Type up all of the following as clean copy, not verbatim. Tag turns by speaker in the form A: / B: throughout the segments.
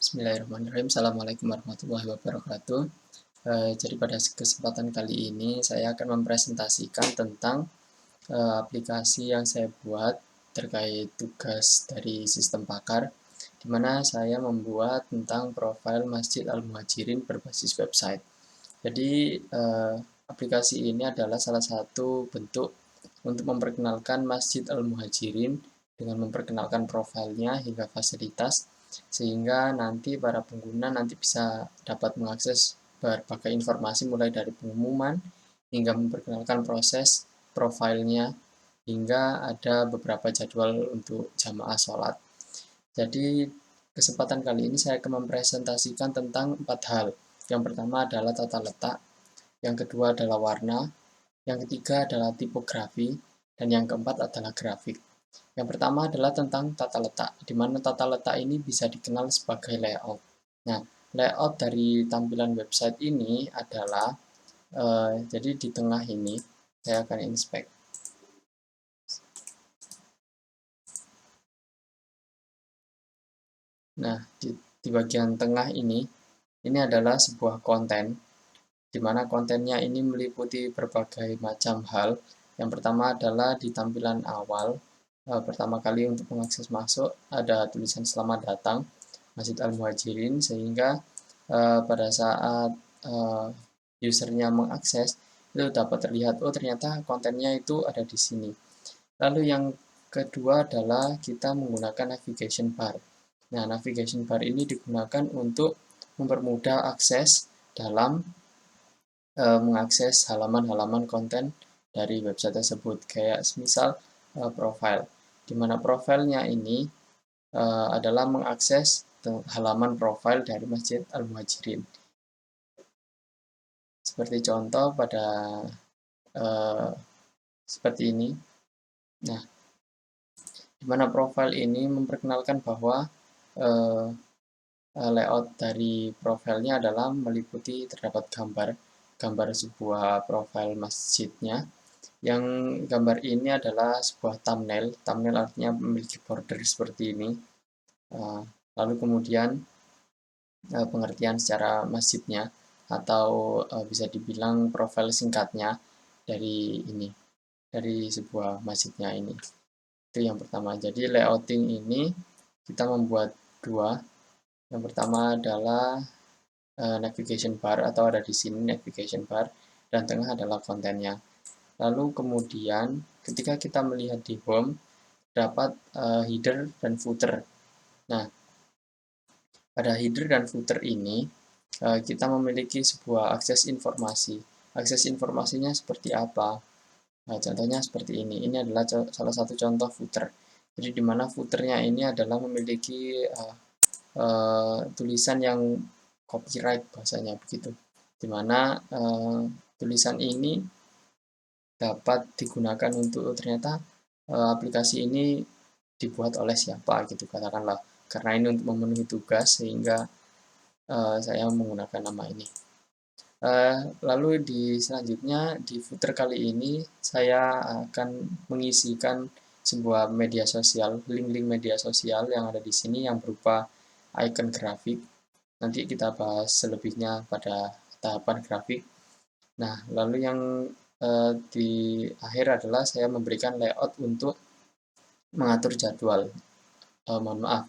A: Bismillahirrahmanirrahim. Assalamualaikum warahmatullahi wabarakatuh. Jadi pada kesempatan kali ini saya akan mempresentasikan tentang aplikasi yang saya buat terkait tugas dari sistem Pakar, di mana saya membuat tentang profil Masjid Al-Muhajirin berbasis website. Jadi aplikasi ini adalah salah satu bentuk untuk memperkenalkan Masjid Al-Muhajirin dengan memperkenalkan profilnya hingga fasilitas, sehingga nanti para pengguna nanti bisa dapat mengakses berbagai informasi mulai dari pengumuman hingga memperkenalkan proses profilnya hingga ada beberapa jadwal untuk jamaah sholat. Jadi kesempatan kali ini saya akan mempresentasikan tentang 4 hal. Yang pertama adalah tata letak, yang kedua adalah warna, yang ketiga adalah tipografi, dan yang keempat adalah grafik. Yang pertama adalah tentang tata letak, di mana tata letak ini bisa dikenal sebagai layout. Nah, layout dari tampilan website ini adalah, jadi di tengah ini, saya akan inspect. Nah, di bagian tengah ini adalah sebuah konten, di mana kontennya ini meliputi berbagai macam hal. Yang pertama adalah di tampilan awal, pertama kali untuk mengakses masuk, ada tulisan selamat datang, Masjid Al-Muhajirin, sehingga pada saat usernya mengakses, itu dapat terlihat, oh ternyata kontennya itu ada di sini. Lalu yang kedua adalah kita menggunakan navigation bar. Nah, navigation bar ini digunakan untuk mempermudah akses dalam mengakses halaman-halaman konten dari website tersebut. Kayak misal profile, di mana profilnya ini adalah mengakses halaman profile dari Masjid Al-Muhajirin. Seperti contoh pada seperti ini. Nah, di mana profil ini memperkenalkan bahwa layout dari profilnya adalah meliputi terdapat gambar sebuah profil masjidnya, yang gambar ini adalah sebuah thumbnail. Thumbnail artinya memiliki border seperti ini. Lalu kemudian pengertian secara masjidnya, atau bisa dibilang profil singkatnya dari ini, dari sebuah masjidnya ini. Itu yang pertama. Jadi layouting ini kita membuat dua. Yang pertama adalah navigation bar, atau ada di sini navigation bar, dan tengah adalah kontennya. Lalu kemudian ketika kita melihat di home, dapat header dan footer. Nah, pada header dan footer ini kita memiliki sebuah akses informasi. Akses informasinya seperti apa? Nah, contohnya seperti ini. Ini adalah salah satu contoh footer. Jadi di mana footernya ini adalah memiliki tulisan yang copyright bahasanya begitu. Di mana tulisan ini dapat digunakan untuk ternyata aplikasi ini dibuat oleh siapa gitu katakanlah. Karena ini untuk memenuhi tugas sehingga saya menggunakan nama ini. Lalu di selanjutnya di footer kali ini saya akan mengisikan sebuah media sosial, link-link media sosial yang ada di sini yang berupa icon grafik. Nanti kita bahas selebihnya pada tahapan grafik. Nah, lalu yang di akhir adalah saya memberikan layout untuk mengatur jadwal. Mohon maaf,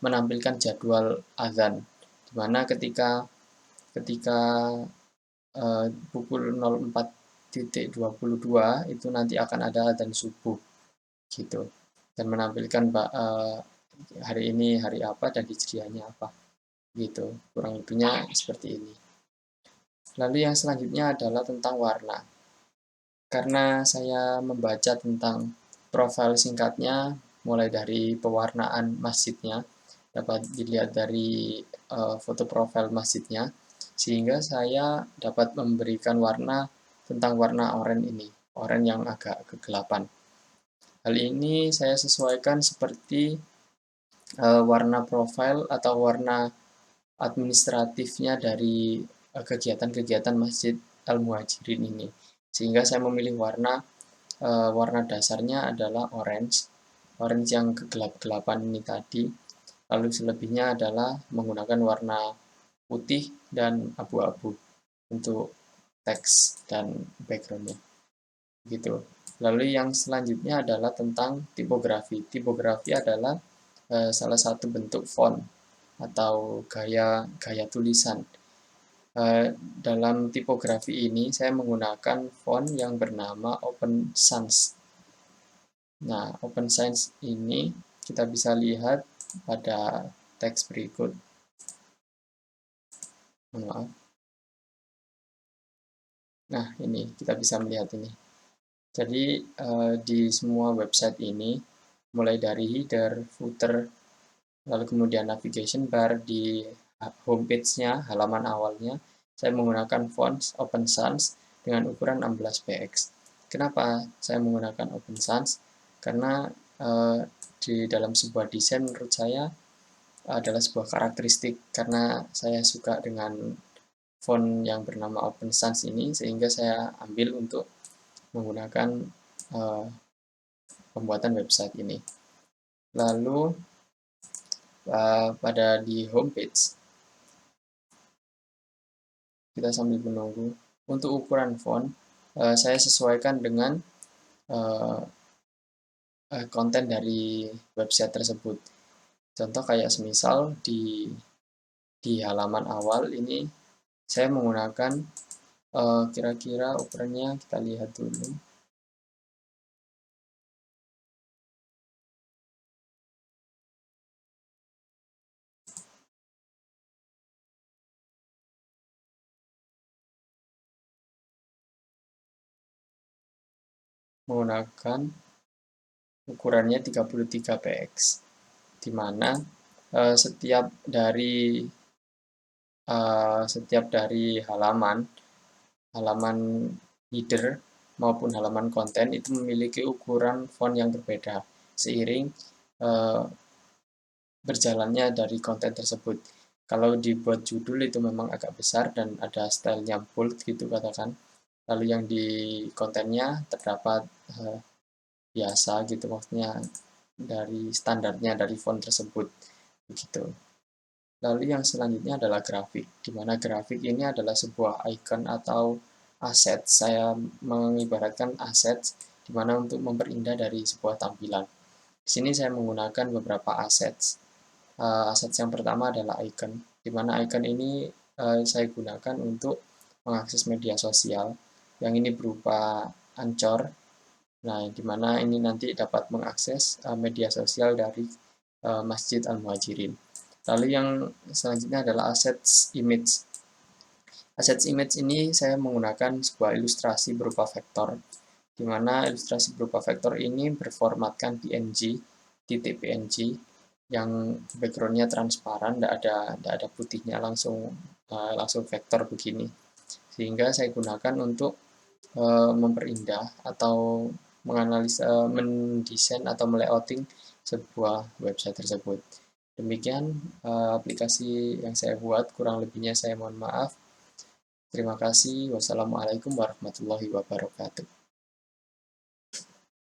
A: menampilkan jadwal azan, di mana ketika pukul 04.22 itu nanti akan ada adzan subuh gitu, dan menampilkan hari ini hari apa dan hijriahnya apa gitu, kurang lebihnya seperti ini. Lalu yang selanjutnya adalah tentang warna. Karena saya membaca tentang profil singkatnya mulai dari pewarnaan masjidnya, dapat dilihat dari foto profil masjidnya, sehingga saya dapat memberikan warna tentang warna oranye ini, oranye yang agak kegelapan. Hal ini saya sesuaikan seperti warna profil atau warna administratifnya dari kegiatan-kegiatan Masjid Al-Muhajirin ini. Sehingga saya memilih warna dasarnya adalah orange yang kegelap-gelapan ini tadi. lalu selebihnya adalah menggunakan warna putih dan abu-abu untuk teks dan backgroundnya gitu. Lalu yang selanjutnya adalah tentang tipografi. Tipografi adalah salah satu bentuk font atau gaya gaya tulisan. Dalam tipografi ini saya menggunakan font yang bernama Open Sans. Nah, Open Sans ini kita bisa lihat pada teks berikut. Maaf. Nah, ini kita bisa melihat ini. Jadi di semua website ini, mulai dari header, footer, lalu kemudian navigation bar di homepage-nya, halaman awalnya, saya menggunakan font Open Sans dengan ukuran 16 px. Kenapa saya menggunakan Open Sans? Karena di dalam sebuah desain menurut saya adalah sebuah karakteristik, karena saya suka dengan font yang bernama Open Sans ini, sehingga saya ambil untuk menggunakan uh, pembuatan website ini. Lalu pada di homepage, kita sambil menunggu. Untuk ukuran font, saya sesuaikan dengan konten dari website tersebut. Contoh kayak semisal di halaman awal ini saya menggunakan kira-kira ukurannya kita lihat dulu. Menggunakan ukurannya 33 px, di mana setiap dari halaman header maupun halaman konten itu memiliki ukuran font yang berbeda seiring berjalannya dari konten tersebut. Kalau dibuat judul itu memang agak besar dan ada stylenya bold gitu katakan. Lalu yang di kontennya terdapat biasa gitu, maksudnya dari standarnya dari font tersebut begitu. Lalu yang selanjutnya adalah grafik, di mana grafik ini adalah sebuah icon atau aset. Saya mengibaratkan aset di mana untuk memperindah dari sebuah tampilan. Di sini saya menggunakan beberapa aset. Aset yang pertama adalah icon, di mana icon ini saya gunakan untuk mengakses media sosial. Yang ini berupa Anchor. Nah, di mana ini nanti dapat mengakses media sosial dari Masjid Al-Muhajirin. Lalu yang selanjutnya adalah assets image. Assets image ini saya menggunakan sebuah ilustrasi berupa vektor, di mana ilustrasi berupa vektor ini berformatkan PNG, titik PNG, yang backgroundnya transparan, tidak ada putihnya, langsung vektor begini. Sehingga saya gunakan untuk memperindah atau menganalisa, mendesain atau melayouting sebuah website tersebut. Demikian aplikasi yang saya buat, kurang lebihnya saya mohon maaf. Terima kasih. Wassalamualaikum warahmatullahi wabarakatuh.